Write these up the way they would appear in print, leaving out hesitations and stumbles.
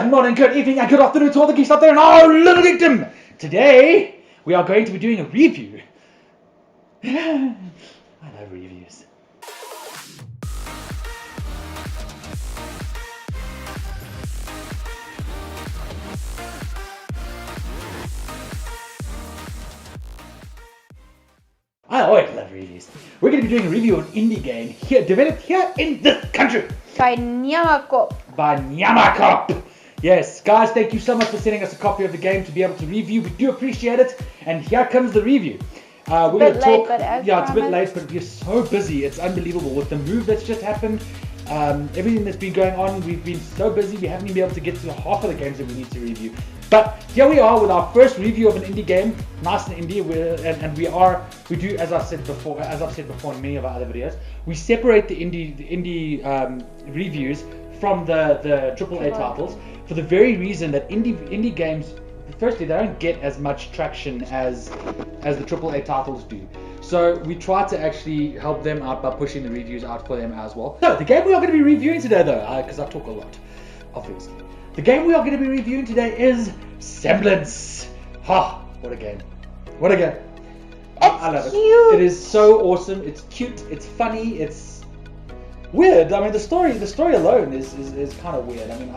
morning, good evening, and good afternoon to all the geeks out there in our little geekdom. Today, we are going to be doing a review. I love reviews. I always love reviews. We're going to be doing a review of an indie game developed here in this country. By Nyamakop. By Nyamakop. Yes, guys, thank you so much for sending us a copy of the game to be able to review. We do appreciate it. And here comes the review. We're going to talk. It's a bit late, but we're so busy. It's unbelievable with the move that's just happened. Everything that's been going on. We've been so busy. We haven't even been able to get to half of the games that we need to review. But here we are with our first review of an indie game, nice and indie, we do, as I've said before in many of our other videos, we separate the indie reviews from the AAA titles for the very reason that indie games, firstly, they don't get as much traction as the AAA titles do. So we try to actually help them out by pushing the reviews out for them as well. So the game we are going to be reviewing today, though, because I talk a lot, obviously. The game we are going to be reviewing today is Semblance. Ha! What a game. What a game. I love it. Cute. It is so awesome. It's cute. It's funny. It's weird. I mean, the story alone is kind of weird. I mean,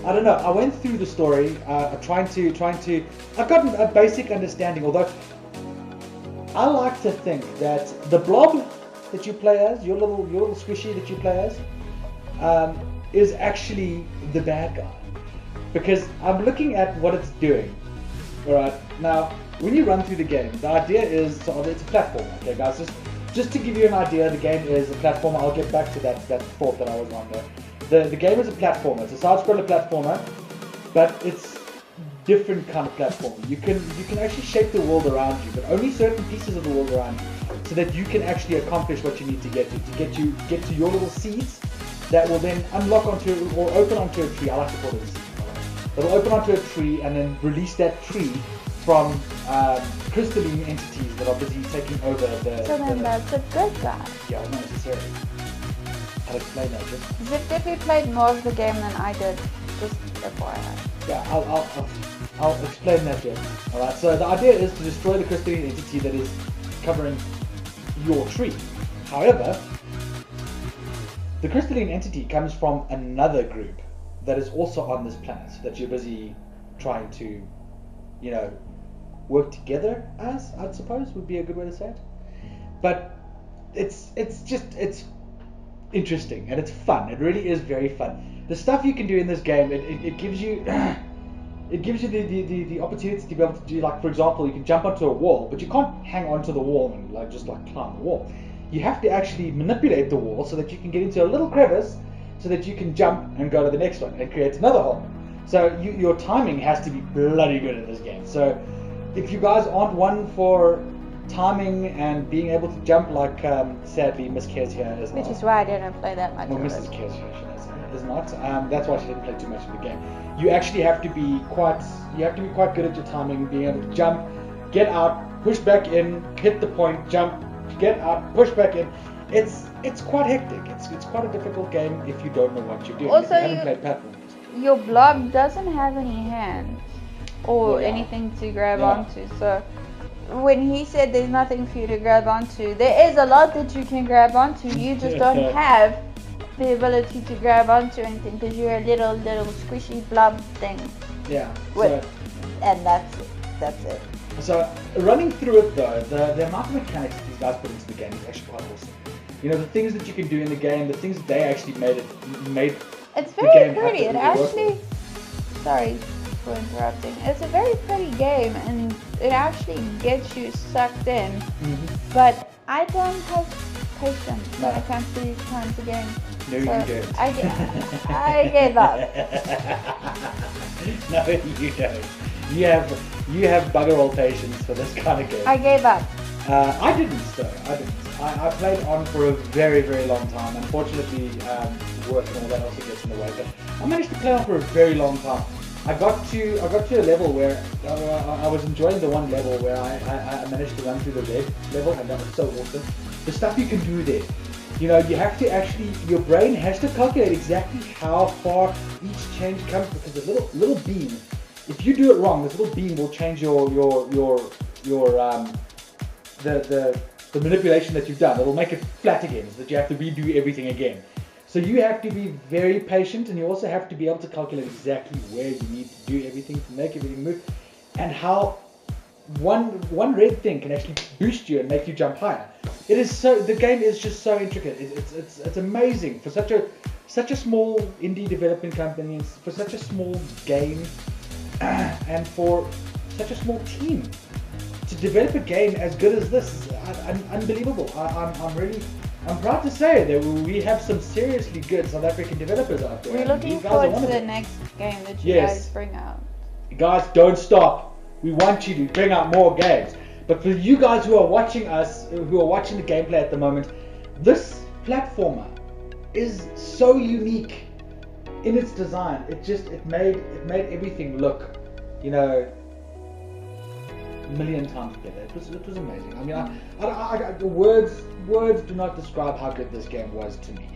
I don't know. I went through the story trying to. I've gotten a basic understanding, although I like to think that the blob that you play as, your little squishy that you play as, is actually the bad guy, because I'm looking at what it's doing. Alright, now when you run through the game, the idea is it's a platformer. Okay guys, just to give you an idea, the game is a platformer. I'll get back to that thought that I was on there. The game is a platformer. It's a side-scroller platformer, but it's different kind of platformer. You can actually shape the world around you, but only certain pieces of the world around you, so that you can actually accomplish what you need to get to your little seeds that will then unlock onto or open onto a tree. I like to call it a seed. It'll open onto a tree and then release that tree from crystalline entities that are busy taking over the. So then that's a good guy. Yeah, not necessarily. I'll explain that. Zip definitely played more of the game than I did. Just FYI. Yeah, I'll explain that yet. Alright, so the idea is to destroy the crystalline entity that is covering your tree. However, the crystalline entity comes from another group that is also on this planet that you're busy trying to, work together as, I'd suppose, would be a good way to say it. But it's interesting and it's fun. It really is very fun. The stuff you can do in this game, it gives you it gives you the opportunity to be able to do, like, for example, you can jump onto a wall, but you can't hang onto the wall and just climb the wall. You have to actually manipulate the wall so that you can get into a little crevice so that you can jump and go to the next one and create another hole. So your timing has to be bloody good in this game. So if you guys aren't one for timing and being able to jump, like sadly Miss Kezia is not. Which is why I didn't play that much. Well, Mrs. Kezia is not. That's why she didn't play too much of the game. You actually have to be quite good at your timing, being able to jump, get out, push back in, hit the point, jump, get out, push back in. It's quite hectic. It's quite a difficult game if you don't know what you're doing. Also, if you haven't played platforms. Your blob doesn't have any hands or anything to grab onto. So when he said there's nothing for you to grab onto, there is a lot that you can grab onto. You just don't have the ability to grab onto anything because you're a little squishy blob thing. Yeah. And that's it. So running through it though, the amount of mechanics that these guys put into the game is actually quite awesome. The things that you can do in the game, the things that they actually made. It's very pretty. It actually, sorry for interrupting. It's a very pretty game, and it actually gets you sucked in. Mm-hmm. But I don't have patience when it comes to these kinds of games. No, so you don't. I gave up. No, you don't. You have bugger all patience for this kind of game. I gave up. I didn't. I played on for a very, very long time. Unfortunately, work and all that also gets in the way. But I managed to play on for a very long time. I got to a level where I was enjoying the one level where I managed to run through the red level, and that was so awesome. The stuff you can do there You know, you have to actually, your brain has to calculate exactly how far each change comes, because the little beam, if you do it wrong, this little beam will change the manipulation that you've done. It'll make it flat again, so that you have to redo everything again. So you have to be very patient, and you also have to be able to calculate exactly where you need to do everything to make everything move, and how one red thing can actually boost you and make you jump higher. The game is just so intricate. It's amazing for such a small indie development company, for such a small game, and for such a small team. To develop a game as good as this is unbelievable. I'm proud to say that we have some seriously good South African developers out there. We're looking forward to the next game that you guys bring out. Guys, don't stop. We want you to bring out more games. But for you guys who are watching us, who are watching the gameplay at the moment, this platformer is so unique in its design. It made everything look, you know, a million times better. It was amazing. I mean, words do not describe how good this game was to me.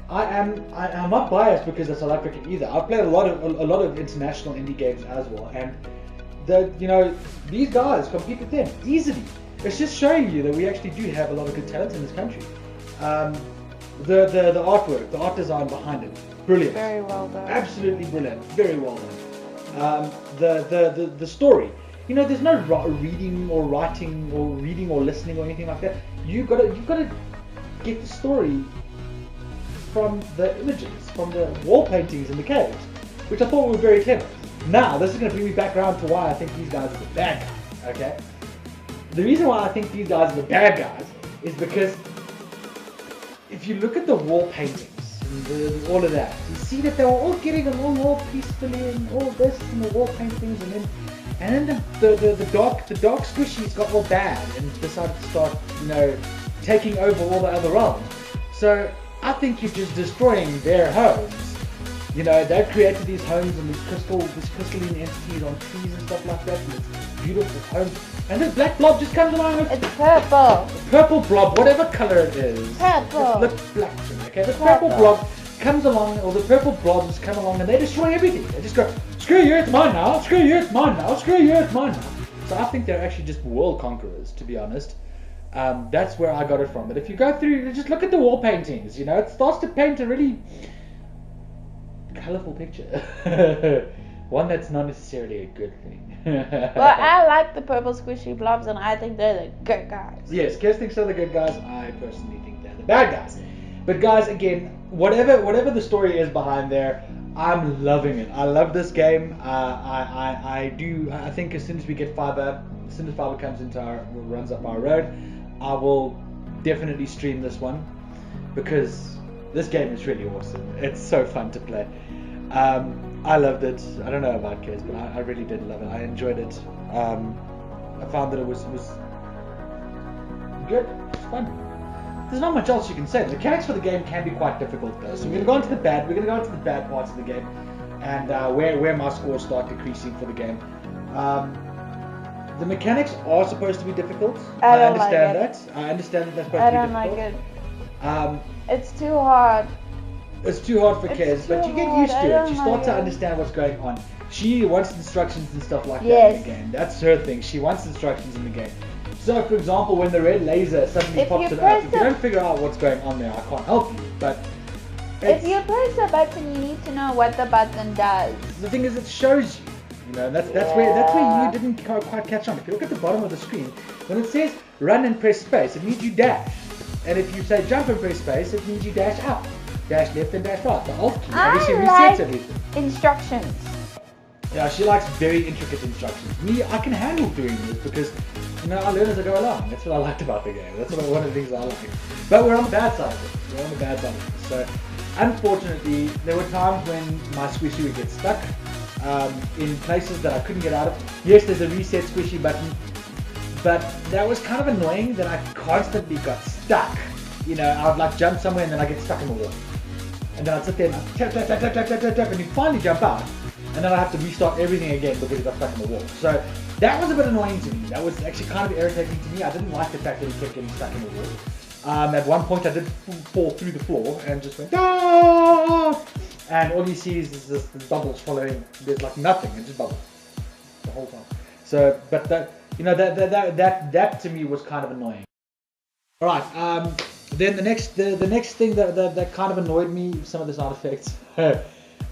I'm not biased because they're South African either. I've played a lot of international indie games as well, and these guys compete with them easily. It's just showing you that we actually do have a lot of good talent in this country. The artwork, the art design behind it, brilliant. Very well done. Absolutely brilliant. Very well done. The story. You know, there's no reading or writing or reading or listening or anything like that. You've got to get the story from the images, from the wall paintings in the caves, which I thought were very clever. Now, this is going to bring me back around to why I think these guys are the bad guys, okay? The reason why I think these guys are the bad guys is because if you look at the wall paintings and all of that, you see that they were all getting along all peacefully and all this and the wall paintings, and then the dog squishies got all bad and decided to start, taking over all the other realms. So I think you're just destroying their homes. They've created these homes and these crystalline entities on trees and stuff like that, and it's beautiful homes. And this black blob just comes along with... It's purple. A purple blob, whatever color it is. Purple. It looks black to me, okay? The purple blob comes along, or the purple blobs come along, and they destroy everything. They just go, screw you, it's mine now. Screw you, it's mine now. Screw you, it's mine now. So I think they're actually just world conquerors, to be honest. That's where I got it from. But if you go through, just look at the wall paintings, it starts to paint a really colorful picture. One that's not necessarily a good thing. Well, I like the purple squishy blobs, and I think they're the good guys. Yes, Kes thinks they're the good guys. I personally think they're the bad guys. But guys, again, whatever the story is behind there, I'm loving it. I love this game. I think as soon as we get fiber, as soon as fiber runs up our road, I will definitely stream this one, because this game is really awesome. It's so fun to play. I loved it. I don't know about Kes, but I really did love it. I enjoyed it. I found that it was good. It's fun. There's not much else you can say. The mechanics for the game can be quite difficult though. So we're going to go into the bad parts of the game, and where my scores start decreasing for the game. The mechanics are supposed to be difficult. I understand that. I understand that that's supposed to be difficult. I don't like it. It's too hard. It's too hard for kids, but you get used to it. You start to understand what's going on. She wants instructions and stuff like that in the game. That's her thing. She wants instructions in the game. So, for example, when the red laser suddenly pops it up, if you don't figure out what's going on there, I can't help you. But if you press a button, you need to know what the button does. The thing is, it shows you. That's where you didn't quite catch on. If you look at the bottom of the screen, when it says run and press space, it means you dash. And if you say jump and press space, it means you dash up. Dash left and dash right. The Alt key obviously resets everything. Instructions. Yeah, she likes very intricate instructions. Me, I can handle doing this because, I learn as I go along. That's what I liked about the game. That's one of the things I like. But we're on the bad side of it. We're on the bad side of it. So, unfortunately, there were times when my squishy would get stuck in places that I couldn't get out of. Yes, there's a reset squishy button, but that was kind of annoying that I constantly got stuck. I'd jump somewhere and then I get stuck in the wall. And then I'd sit there and tap, and you finally jump out, and then I have to restart everything again because it got stuck in the wall. So that was a bit annoying to me. That was actually kind of irritating to me. I didn't like the fact that he kept getting stuck in the wall. At one point I did fall through the floor and just went, ah! And all you see is the bubbles following. There's like nothing, it's just bubbles the whole time. So, but that, you know, that to me was kind of annoying. All right. Then the next thing that kind of annoyed me, some of the sound effects.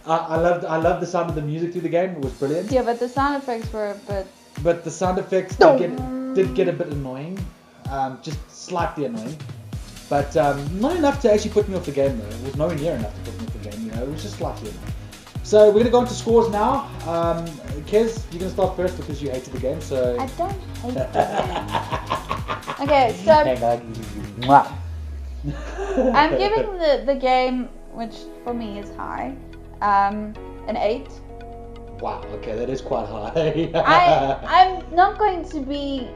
I loved the sound of the music through the game. It was brilliant. Yeah, but the sound effects were a bit. But the sound effects did get a bit annoying, just slightly annoying. But not enough to actually put me off the game though. It was nowhere near enough to put me off the game. You know, it was just slightly annoying. So we're gonna go into scores now. Kez, you're gonna start first because you hated the game. So I don't hate the game. Okay, so I'm giving the game, which for me is high, an 8. Wow. Okay, that is quite high. I'm not going to be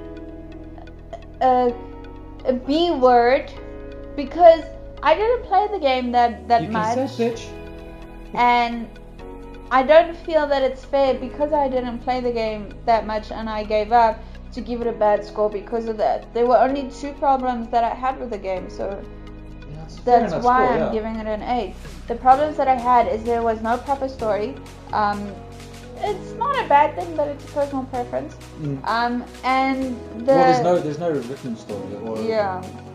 a B word because I didn't play the game that much. You can say bitch. And I don't feel that it's fair because I didn't play the game that much and I gave up to give it a bad score because of that. There were only 2 problems that I had with the game, so that's why I'm giving it an 8. The problems that I had is there was no proper story. It's not a bad thing, but it's a personal preference. And there's no written story or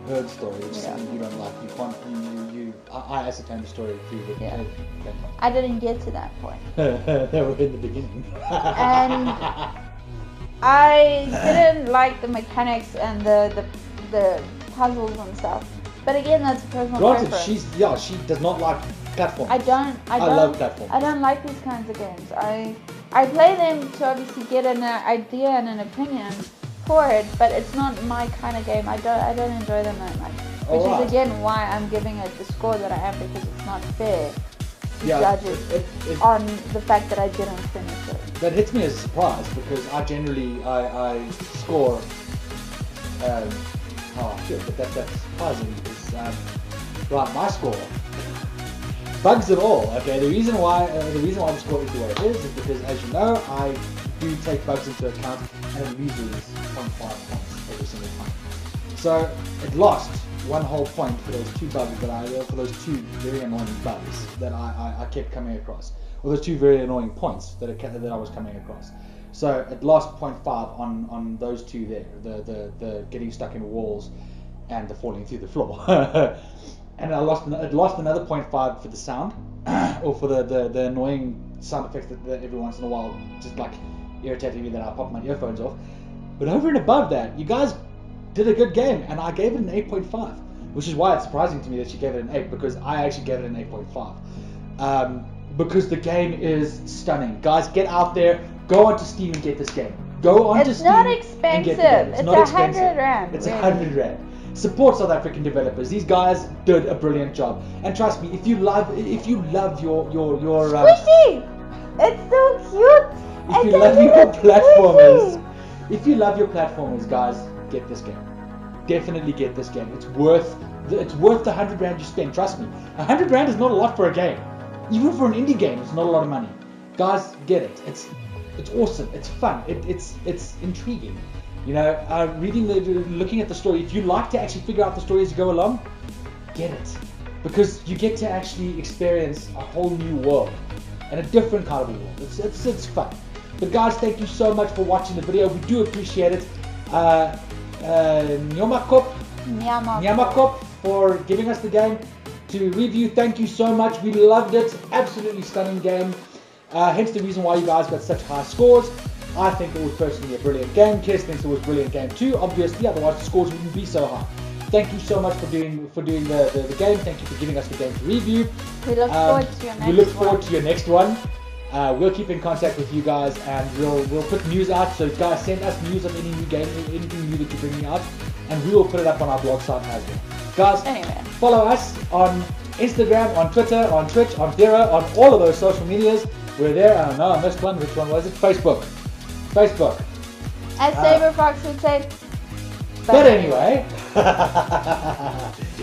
heard story. It's you don't like. You can't. I ascertain the story through the. Yeah. I didn't get to that point. They were in the beginning. And I didn't like the mechanics and the puzzles and stuff. But again, that's a personal preference. She does not like platforms. I love platforms. I don't like these kinds of games. I play them to obviously get an idea and an opinion for it, but it's not my kind of game. I don't enjoy them that much. Which is again why I'm giving it the score that I am, because it's not fair to judge it on the fact that I didn't finish it. That hits me as a surprise because I generally I score. But that's surprising because right, my score bugs it all. Okay, the reason why the score is the way it is because, as you know, I do take bugs into account and it loses 0.5 points every single time. So it lost 1 whole point for those 2 bugs for those 2 very annoying bugs that I kept coming across, or those 2 very annoying points that I was coming across. So it lost 0.5 on those 2 there, the getting stuck in walls and the falling through the floor. And it lost another 0.5 for the sound, or for the annoying sound effects that every once in a while just like irritating me that I pop my earphones off. But over and above that, you guys did a good game, and I gave it an 8.5, which is why it's surprising to me that you gave it an 8, because I actually gave it an 8.5. Because the game is stunning. Guys, get out there, go onto Steam and get this game. Go onto Steam and get the game. It's not expensive. 100 rand. It's 100 rand. Support South African developers. These guys did a brilliant job. And trust me, if you love your Squishy! It's so cute! If you love your platformers, guys, get this game. Definitely get this game. It's worth the 100 rand you spend. Trust me, 100 rand is not a lot for a game. Even for an indie game, it's not a lot of money. Guys, get it. It's awesome. It's fun. It's intriguing. You know, looking at the story. If you like to actually figure out the story as you go along, get it, because you get to actually experience a whole new world and a different kind of a world. It's fun. But guys, thank you so much for watching the video. We do appreciate it. Nyamakop for giving us the game to review. Thank you so much. We loved it. Absolutely stunning game. Hence the reason why you guys got such high scores. I think it was personally a brilliant game. Kes thinks it was a brilliant game too, obviously, otherwise the scores wouldn't be so high. Thank you so much for doing the game. Thank you for giving us the game to review. We look forward to your next one. We look forward to your next one. We'll keep in contact with you guys, and we'll put news out. So guys, send us news of any new game, anything new that you're bringing out, and we will put it up on our blog site as well. Guys, follow us on Instagram, on Twitter, on Twitch, on Vero, on all of those social medias. We're there. I don't know, I missed one. Which one was it? Facebook. As Saberfox would say. But anyway.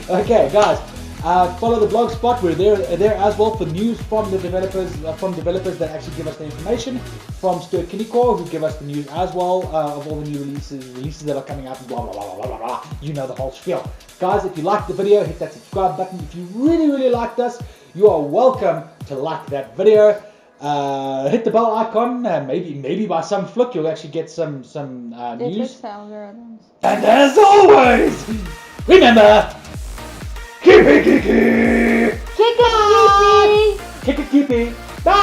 Okay, guys. Follow the blog spot. We're there as well for news from the developers, that actually give us the information. From Stuart Kinnikor, who give us the news as well of all the new releases that are coming out and blah blah blah blah blah blah. You know the whole spiel. Guys, if you liked the video, hit that subscribe button. If you really liked us, you are welcome to like that video. Hit the bell icon. Maybe by some fluke you'll actually get some news. Algorithms. And as always, remember, keep it geeky. Kick it, Keep it geeky. Bye.